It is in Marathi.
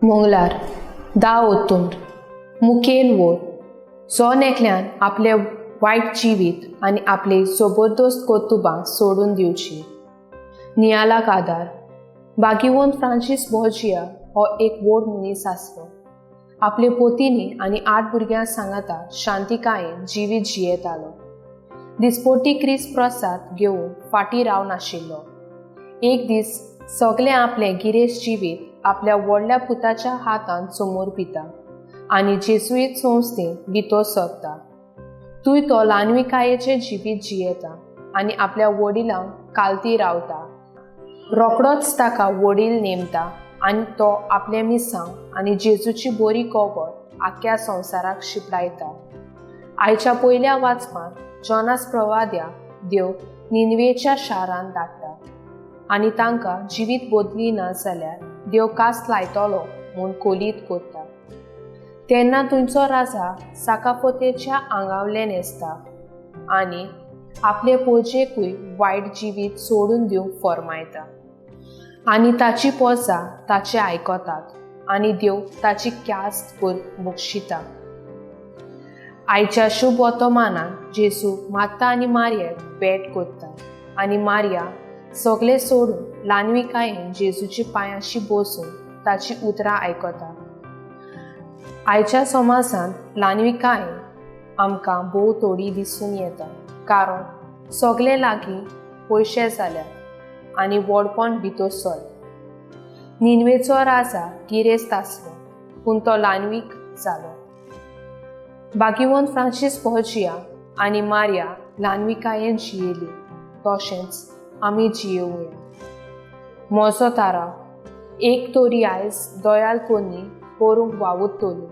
मंगळार 10 ऑक्टोबर मुखेल वोट जो एकल्यान आपले वायट जिवीत आनी आपली जबरदस्त कुटुंबां सोडून दिवची. नियालाक आदार बागीवंत फ्रांसीस बोर्जिया हो एक व्हड मनीस आसलो. आपले पोतीनी आनी 8 भुरग्यां सांगाता शांतिकायेन जिवीत जियेतालो. दिसपोटी क्रिस प्रसाद घेवन फाटीं रावन आशिल्लो. एक दीस सगळे आपले गिरेस्त जिवीत आपल्या व्हडल्या पुताच्या हातांत समोर पिता आनी जेजुईत संस्थेंत भितर सरता. थंय तो ल्हानविकायेचें जिवीत जियेता आनी आपल्या वडिलांक कालती रावता. रोखडोच ताका वडील नेमता आनी तो आपले मिसांग आनी जेजूची बरी कोबत आख्ख्या संवसाराक शिपडायता. आयच्या पयल्या वाचपांत जोनास प्रवाद्याक देव निनवेच्या शारांत धाडटा आनी तांकां जिवीत बदली ना जाल्यार देव कास लायतलो म्हूण कोलीत करता. तेन्ना थंयचो राजा साकाफतेच्या आंगावले न्हेसता आनी आपले पोरजेकूय वायट जिवीत सोडून दिवंक फर्मायता. आनी ताची पोरसां ताचे आयकतात आनी देव ताची क्यास्त बक्षिता. आयच्या शुभ वर्तमानान जेजू मार्ता आनी मारयेक भेट करता आनी मारिया सगळे सोडून ल्हानविकायेन जेजूची पांयांशी बसून ताची उतरां आयकता. आयच्या समाजांत ल्हानविकायेन आमकां भोव थोडी दिसून येता कारण सगळे लागीं पयशे जाल्यात आनी व्हडपण भितर सर. निनवेचो राजा गिरेस्त आसलो पूण तो ल्हानवीक जालो. बागीवंत फ्रांसीस बोर्जिया आनी मारिया ल्हानविकायेन जियेली तशेंच आमी जियेवया. म्हजो तारा एक तोरी आयज दोयाल कोनी करूंक वावुरतली.